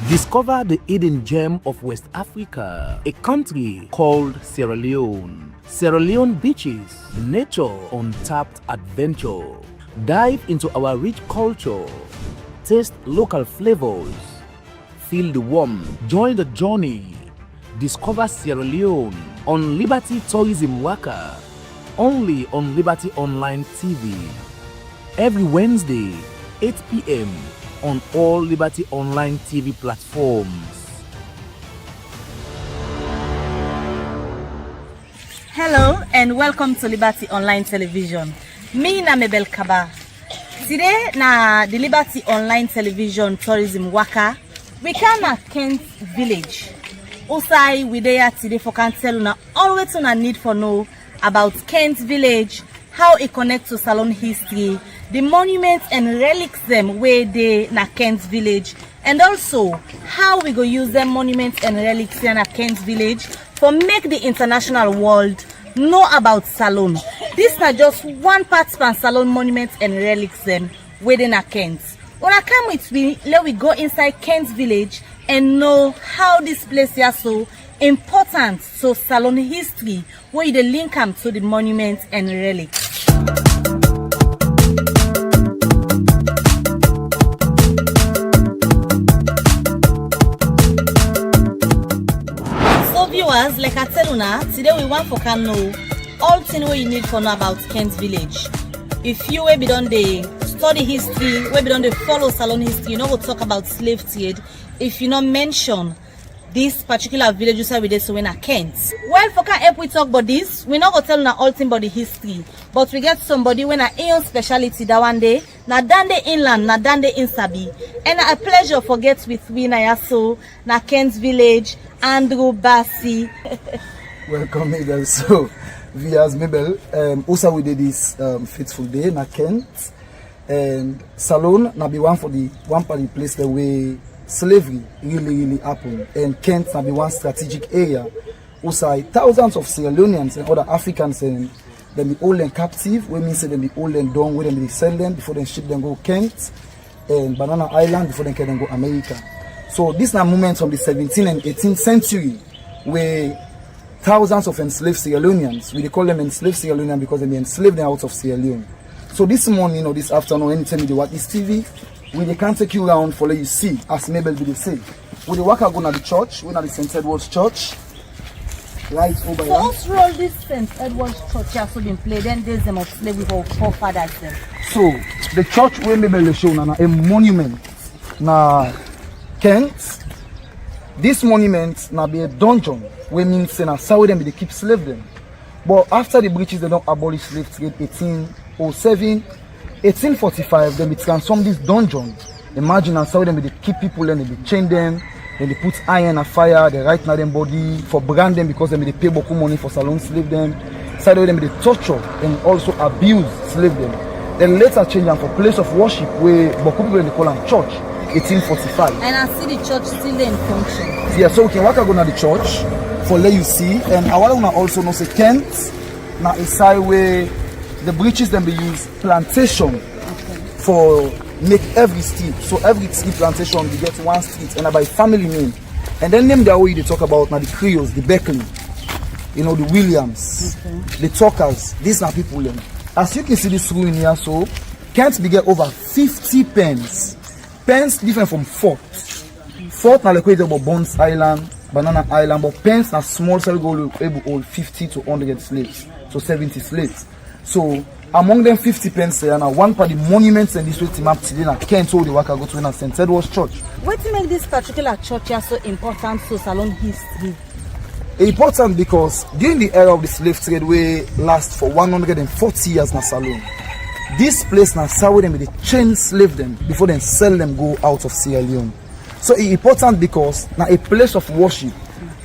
Discover the hidden gem of West Africa, a country called Sierra Leone. Sierra Leone beaches, nature, untapped adventure. Dive into our rich culture. Taste local flavors. Feel the warmth. Join the journey. Discover Sierra Leone on Liberty Tourism Waka. Only on Liberty Online TV. Every Wednesday, 8 p.m. on all Liberty Online TV platforms. Hello and welcome to Liberty Online Television. Me na Mabel Kaba. Today na the Liberty Online Television Tourism Waka. We can at Kent Village. Usai we there today for can tell una all wetin una need for know about Kent Village, how it connects to Salone history, the monuments and relics them where they na Kent Village, and also how we go use them monuments and relics here na Kent Village for make the international world know about Salone. This na just one part span Salone monuments and relics them where they na Kent. Una come with me, let we go inside Kent Village and know how this place here so important to Salone history, where they link them to the monuments and relics. So viewers, like I tell una, today we want for can know all things what you need for know about Kent Village. If you will be done the study history, will be done the follow Salone history, you know we'll talk about slave trade. If you not mention this particular village you we did so in a Kent. Well, for can help we talk about this, we not gonna tell na all thing about the history, but we get somebody when a own speciality that one day, na dande inland, na dande in Sabi. And a pleasure forget with we na yaso, na Kent Village, Andrew Bassi. Welcome, Mabel. So, we as Mabel, also we did this fateful day na Kent, and Salone na be one part the place the way slavery really happened, and Kent na be one strategic area. Also, thousands of Sierra Leoneans and other Africans and them be hold them captive. We mean say them be hold them down, where them be sell them before they ship them go Kent and Banana Island before they can then go America. So this na moment from the 17th and 18th century where thousands of enslaved Sierra Leoneans, we call them enslaved Sierra Leoneans because they enslaved them out of Sierra Leone. So this morning or this afternoon, anytime you watch this TV, we can't take you around for let you see, as Mabel be the same. We Waka go to the church, we na the St. Edward's Church. Right over here. So us roll this St. Edward's Church has also been played, then there's them of slavery for forefathers them. So the church where Mabel show na a monument na Kent. This monument na be a dungeon where means say na how them they keep slave them. But after the British they don't abolish slave trade 1807. 1845, then they transform this dungeon. Imagine how them they keep people and they chain them, then they put iron and fire, they write na them body for brand them because they pay beaucoup money for Salone slave them. Side of them they torture and also abuse slave them. Then later change them for place of worship where beaucoup people they call them church. 1845. And I see the church still in function. Yeah, so we can walk go to the church for let you see, and I want to also know say Kent na a side where the British then be use plantation for make every street. So every street plantation we get one street and by family name. And then name the way they talk about now the Creoles, the Beckley, you know, the Williams, the Talkers. These are people then. As you can see this ruin here, so Kent be get over 50 pens. Pens different from fort. Fort now like about Bones Island, Banana Island, but pens are small, so go able hold 50 to 100 slaves. So 70 slaves. So among them 50 pence and one part the monuments and this way map today na Kent hold the Waka go to St. Edward's Church. What make this particular church so important to Salone history? Important because during the era of the slave trade we last for 140 years na Salone. This place na how them they chain slave them before they sell them go out of Sierra Leone. So it's important because now a place of worship.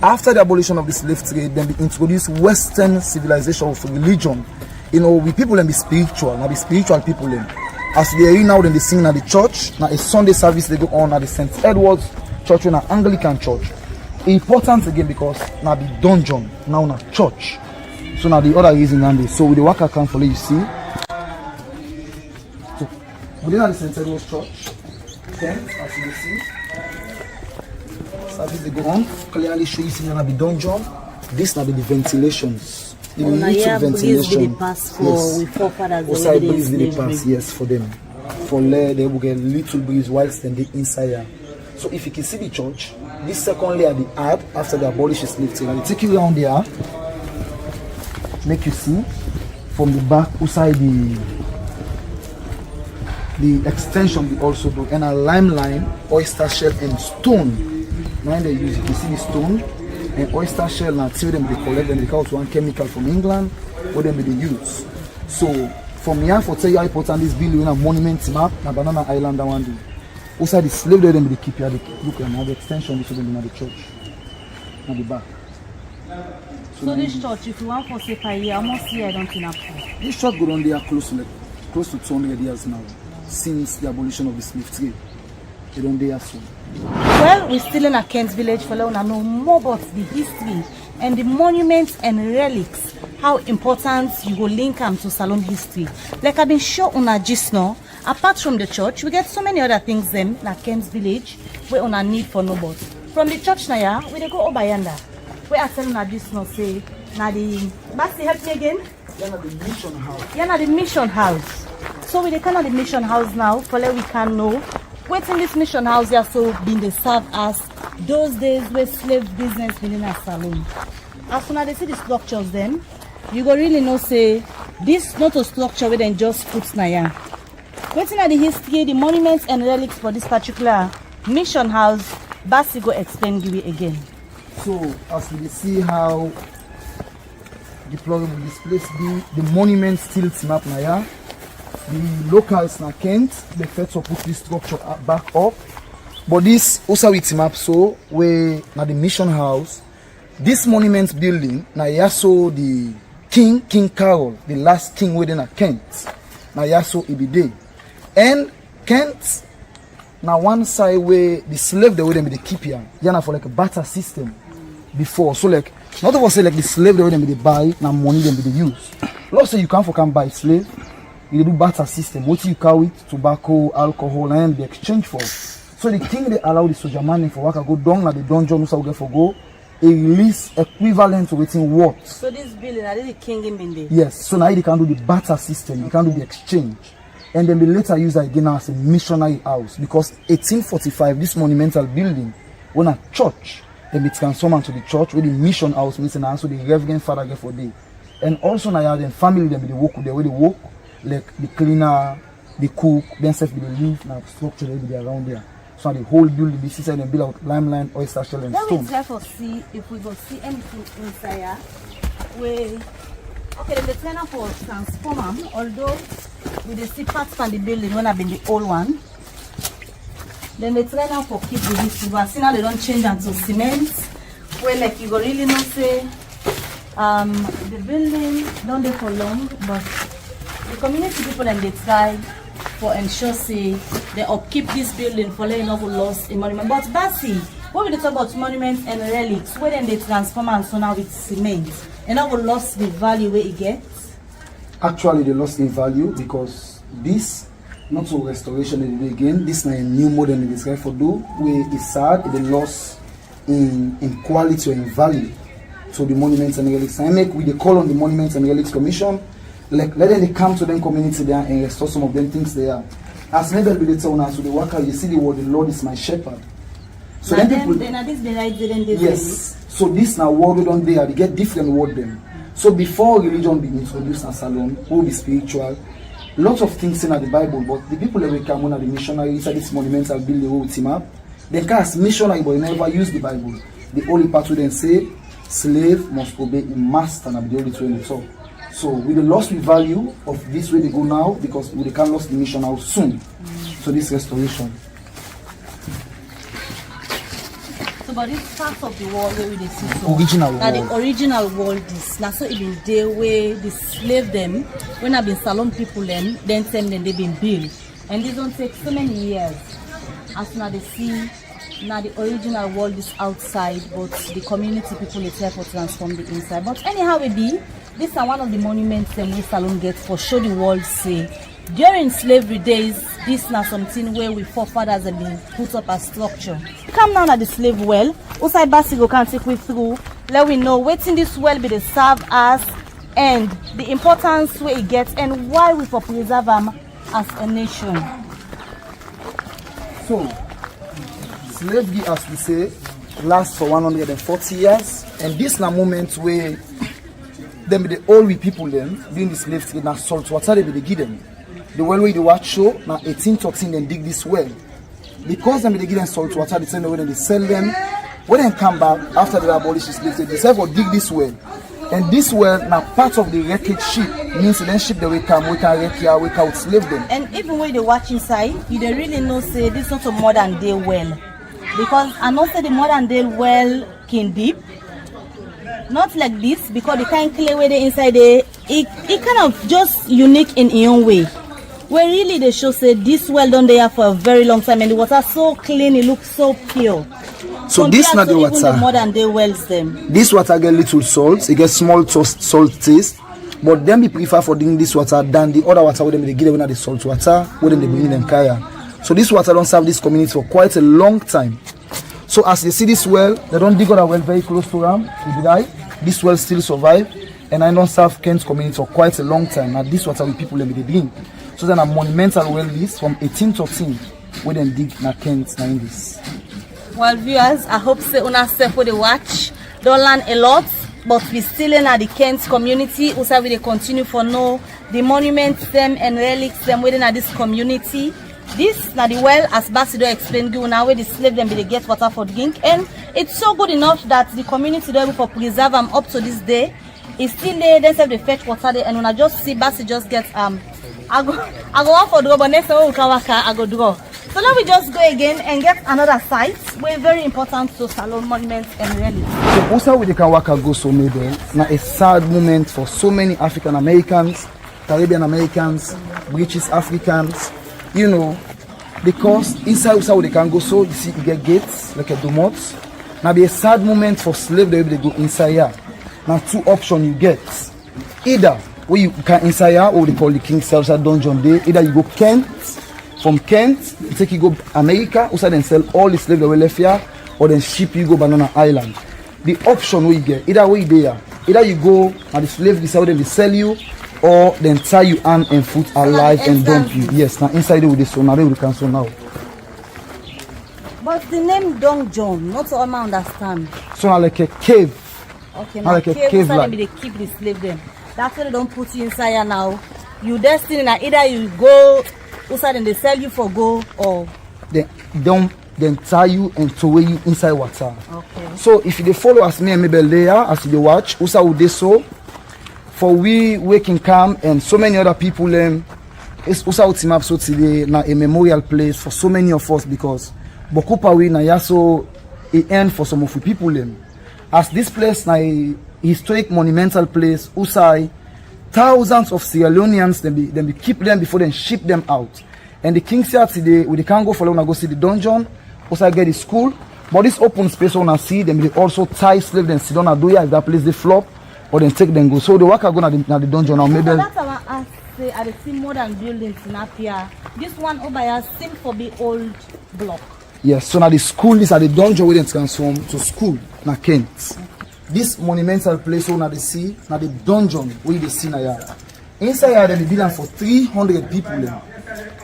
After the abolition of the slave trade, then they introduced Western civilization of religion. You know, we people and be spiritual, now be spiritual people then. As they are now, then they sing at the church. Now a Sunday service they go on at the St. Edward's Church, an Anglican church. Important again because now the dungeon, now na church. So now the other reason and so with the Waka can follow you see. So within the St. Edward's Church, Kent, as you see. service they go on, clearly show you see na be dungeon. This na be the ventilations. The little ventilation. Yes. Outside breeze the pass, yes, for them. For layer they will get little breeze whilst then they inside here. So if you can see the church, this second layer they add after the abolish is lifted. And they take you around there, make you see from the back outside the extension they also do, and a line, oyster shell and stone. Now they use, you can see the stone and oyster shell. Now till them they collect them, they call it one chemical from England, what them they use. So from here for tell you how important this building in a monument map, na Banana Island that one do. Also the slave there them they keep here, look and have the extension so them in the church. At the back. So this church, if you want for say per year, how much year I don't think after? This church go on there close to 200 years now, since the abolition of the slave trade. They don't there soon. Well, we're still in a Kent village for Leona know more about the history and the monuments and relics, how important you go link them to Salone history. Like I've been sure on a gist now, apart from the church, we get so many other things them in a Kent village where on a need for no boat. From the church now, we they go over yonder. Where I tell on a gist now say, now the Basti help me again. You're not the mission house. You're not the mission house. So we the kind of the mission house now, for let we can know what's in this mission house here so being they serve as those days where slave business within a salon. As soon as they see the structures then, you go really know say this not a structure where they just put na. What's in the history, the monuments and relics for this particular mission house, Basi go explain give it again. So as we see how deplorable this place be, the monument still map na ya. The locals na Kent, they first to put this structure back up. But this also with map so where na the mission house, this monument building na yaso the King Carol, the last king within a Kent. Na yaso ibide. And Kent na one side where the slave they would be the keep here. Yana for like a barter system before. So like not of us say like the slave they would be the buy, na money them be the use. Let's say you can buy slave. You do barter system. What you carry it, tobacco, alcohol, and the exchange for. So the king they allow the soldier man for Waka go down at the dungeon so get for go a release equivalent to waiting what. So this building, are they the king in there? Yes. So now they can do the barter system. They can do the exchange, and then they later use that again as a missionary house because 1845 this monumental building when a church then be transformed into the church with the mission house means and also the Reverend Father get for day, and also now the family them be the work there where they work. Like the cleaner, the cook, then self be the leaf, now structure they be around there. So the whole building, this is and build out limestone, oyster shell and stone. Let me try for see if we go see anything inside here. Where okay, then the trainer for transformer, although we the see parts from the building when I've been the old one. Then the trainer for keep the history. But see now they don't change until cement. Where like you go really not say the building don't there for long, but the community people and they try for ensure say they upkeep this building for letting not lost a monument. But Basi, when we talk about monuments and relics, where then they transform and so now with cement, and not lost the value where it gets? Actually they lost in value because this not so restoration again, this is a new modern they describe for do where it's sad they lost in quality or in value. So the monuments and relics. I make we they call on the Monuments and Relics Commission. Like let them come to them community there and restore some of them things there. As never be the town to the Waka, you see the word the Lord is my shepherd. So then people yes. So this now word we don't there, they get different word them. So before religion be introduced in Salon, who will be spiritual, lots of things in the Bible, but the people that will come on the missionary inside this monumental building who will team up, they cast missionary but they never use the Bible. The only part where they say slave must obey a master and the only way in talk. So with the loss of value of this way they go now because they can lose the mission house soon. So this restoration. So but this part of the wall where we see so original wall. The original wall this. Now so it been there where the slave them when I've been Salon people then send them they been built. And this don't take so many years. As now they see now the original wall is outside, but the community people is here for transform the inside. But anyhow it be, this is one of the monuments and we Salon gets for show the world say During slavery days, this na something where we forefathers have been put up as structure. Come down at the slave well. Usai Basigo can take we through. Let we know waiting this well be the serve as and the importance where it gets and why we for preserve them as a nation. So, slavery, as we say, lasts for 140 years, and this na moment where them be the old we people them doing the slave trade na salt water they be the give them. The well where they watch show na 1813 then dig this well. Because them be they give them salt water, they send away and they sell them. When they come back after they abolish the slave trade, they say for dig this well. And this well now part of the wreckage ship means then ship the way come, we can wreck here, we can slave them. And even when they watch inside, you don't really know say this is not a modern day well. Because I know say the modern day well can deep. Not like this, because the kind of clay where they inside there, it kind of just unique in its own way. Where really they show say this well done there for a very long time and the water so clean, it looks so pure. So this not the even water. The modern day wells them. This water get little salt, it gets small salt taste. But then we prefer for drinking this water than the other water where they give them the salt water, where they bring in them kaya. So this water don't serve this community for quite a long time. So as they see this well, they don't dig other well very close to them, they die. This well still survive, and I don't serve Kent's community for quite a long time. Now this water with people they drink. So then a monumental well list from 1813 where they dig na Kent na in this. Well, viewers, I hope say una step for the watch. Don't learn a lot, but we still in the Kent community. Also, we continue for know the monuments them and relics them within this community. This now the well, as Basido explained, now where the slave them be they get water for drink, and it's so good enough that the community they able for preserve them up to this day. It's still there. They say they fetch water there, and when I just see Basi just get I go out for draw, but next time we can Waka, I go draw. So now we just go again and get another site where very important to Salon monuments and relics. So also we can Waka go so maybe now a sad moment for so many African Americans, Caribbean Americans, British Africans. You know, because inside also they can go so you see you get gates like a domot. Now be a sad moment for slaves they go inside here. Now two options you get. Either where you can inside here or they call the King Celsa Dungeon Day. Either you go Kent, from Kent, you take you go America, also then sell all the slaves that were left here, or then ship you go Banana Island. The option where you get, either way there, either you go and the slave decide then they sell you, or then tie you hand and foot alive and dump you. Yes, now inside with this, so now they will cancel now. But the name Dong John, not all I understand. So now like a cave. Okay, now like a cave like. They keep the slave them. That's why they don't put you inside here now. You destiny now either you go outside and they sell you for gold or they don't then tie you and throw you inside water. Okay. So if they follow us me and maybe later as they watch, also would they so. For we can come and so many other people it's also team up so today na a memorial place for so many of us because Bokupawi na yaso a end for some of the people as this place na a historic monumental place usai thousands of Sierra Leoneans then be keep them before then ship them out and the King's Yard today we can't go for go see the dungeon also get the school but this open space on see them they also tie slave and sit down and do if that place they flop or then take them go. So the Waka go na the dungeon now. Maybe that's why I say I see modern buildings in Apia. This one over here seems to be old block. Yes, so now the school is at the dungeon where they transform to school na Kent. Okay. This monumental place on the sea, now the dungeon where they see na here. Inside here they build for 300 people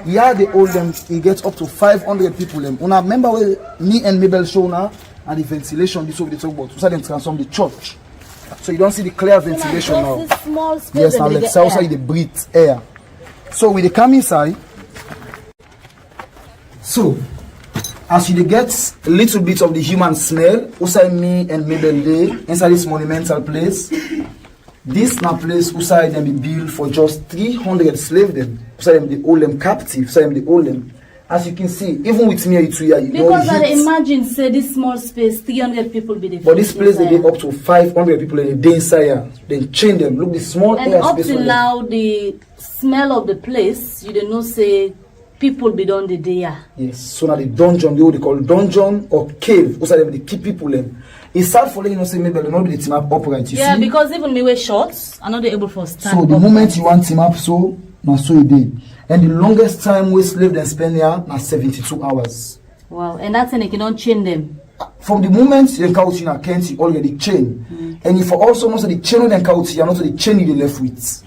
Here they hold them, it gets up to 500 people Una remember where me and Mabel show now and the ventilation this over they talk about. So they transform the church. So you don't see the clear ventilation now. This small space yes, now like outside they breathe air. So when they come inside, so as you get a little bit of the human smell, outside me and Mabel Day inside this monumental place. This now place outside them be built for just 300 slaves them. Outside them they hold them captive. Outside them they hold them. As you can see, even with me, it's here. Because I imagine, say, this small space, 300 people be the. But this place, they get up to 500 people in the day inside. Then chain them. Look, the small and air up space. till now, the smell of the place, you don't know, say, people be done the day. Yes. So now the dungeon, they call dungeon or cave. Also, they keep people in. It's sad for you know, say maybe not be the team up upright. You yeah, see? because even me wear shorts, I'm not able for stand. So the moment you want team up, so Now so it did. And the longest time we slave them spend here na 72 hours. Wow, and that's when you don't chain them. From the moment you couch in a Kent, you already chain. And if you also know the chain then couch, you know the chain you left with.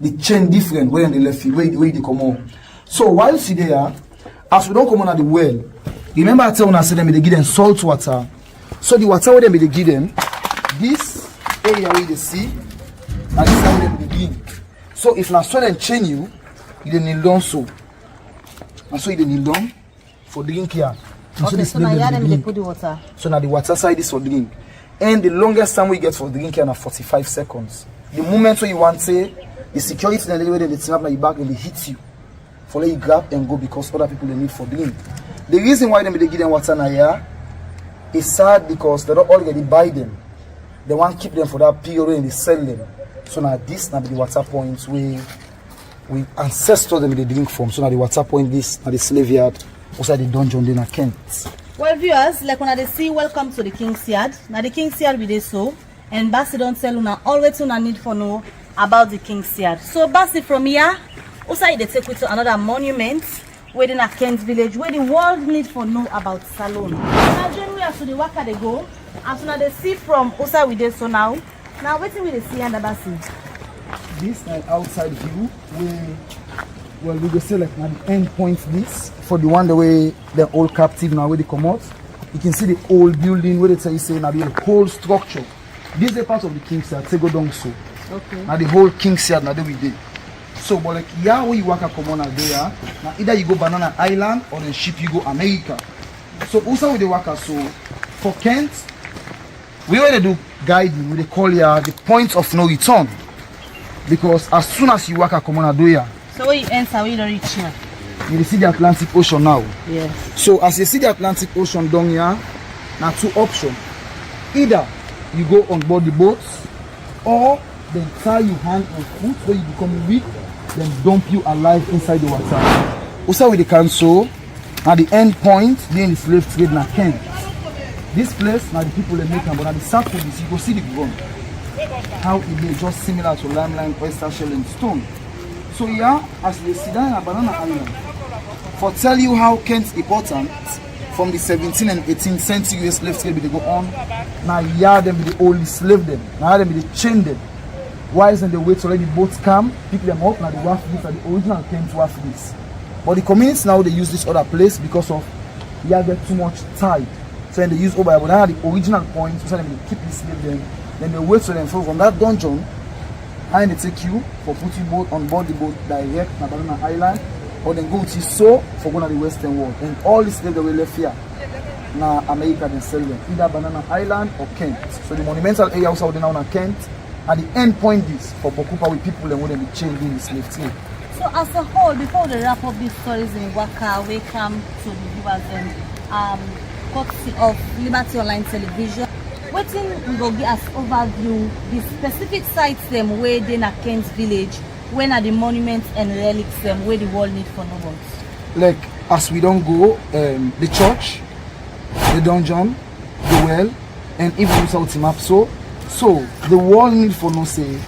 The chain different where they left it, where they come on. So while see there, as we don't come on at the well, remember I tell when I said them they give them salt water. So the water where they give them, this area where they see, and this area where they drink. So if not so then chain you kneel down so. And so you kneel down for drink here. Okay, so now they put the water. So now the water side is for drink. And the longest time we get for drink here na 45 seconds. The moment when you want to say, the security and the way they snap like back and they hit you. For let you grab and go because other people they need for drink. The reason why they give them water now here is sad because they don't already buy them. They want to keep them for that period and they sell them. So now this now be the water points we ancestors them they drink from. So now the water point this now the slave yard. Also the dungeon in Kent. Well, viewers, like when they see welcome to the King's Yard. Now the King's Yard we dey so, and Basi don't tell una always una need for know about the King's Yard. So Basi from here, also they take we to another monument within a Kent village where the world need for know about Salone. Now join we as to the Waka they go, as soon as they see from Osa we dey so now. Now waiting we dey see under Basi. This like outside view where well we go say like now the end point this for the one the way the old captive now where they come out. You can see the old building where they tell you say now the whole structure. This is the part of the King's Yard, say go down so. Okay. Now the whole King's Yard now there we did. So but like here where you Waka come on there, now either you go Banana Island or then ship you go America. So also with the Waka so for Kent, we already do guiding with the call here the point of no return. Because as soon as you Waka come on here, so when you enter, where you don't reach here? you see the Atlantic Ocean now. Yes. So as you see the Atlantic Ocean down here, now two options. Either you go on board the boats, or then tie you hand and foot where you become weak, then dump you alive inside the water. Also with the council, at the end point, then the slave trade na Kent. This place, now the people they make them, but at the south of this, you go see the ground. How it is just similar to limestone, oyster shell and stone. So yeah, as they sit down in Banana Island, for tell you how Kent's important from the 17th and 18th century slave trade they go on. Now yeah, them be the only slave them. Now them be the chain them. Why isn't they wait to let the boats come, pick them up, now the wharf this are the original Kent wharf this. But the communities now they use this other place because of yeah get too much tide. So then they use over but now the original point, so then they keep the slave them, then they wait for them from that dungeon. And they take you for putting boat on board the boat direct to Banana Island, or then go to so for going to the Western world. And all the slaves that we left here, now America then sell them either Banana Island or Kent. So the monumental area also now in Kent. At the end point is for Bokupa with people and wouldn't be changing the slave trade. So as a whole, before we wrap up these stories in Waka, we come to the viewers and courtesy of Liberty Online Television. Waiting we go give us overview the specific sites them where they na Kent village, when are the monuments and relics them where the world need for no boats. Like as we don't go, the church, the dungeon, the well, and even South map. So the world need for no say.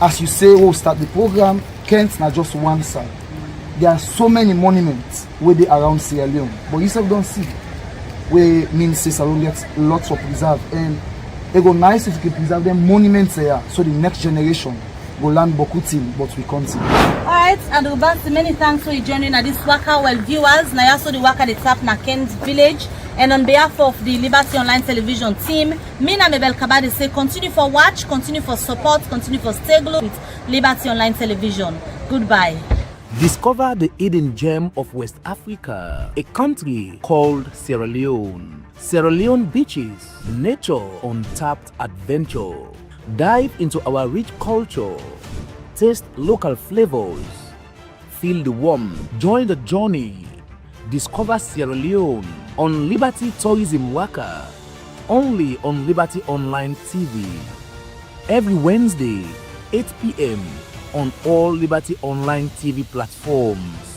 As you say, we'll start the program. Kent not just one side. There are so many monuments where they around Sierra Leone, but you don't see. We mean Sierra Leone gets lots of preserve, and it go nice if you can preserve them monuments here, so the next generation go learn Bokutim, but we can't see. Alright, and Ubansi, many thanks for joining at this Waka well viewers. Now also the Waka the tap na Kent village, and on behalf of the Liberty Online Television team, me na Mebel Kabade say continue for watch, continue for support, continue for stay glued with Liberty Online Television. Goodbye. Discover the hidden gem of West Africa, a country called Sierra Leone. Sierra Leone beaches, nature, untapped adventure. Dive into our rich culture. Taste local flavors. Feel the warmth. Join the journey. Discover Sierra Leone on Liberty Tourism Waka. Only on Liberty Online TV. Every Wednesday, 8 p.m. on all Liberty Online TV platforms.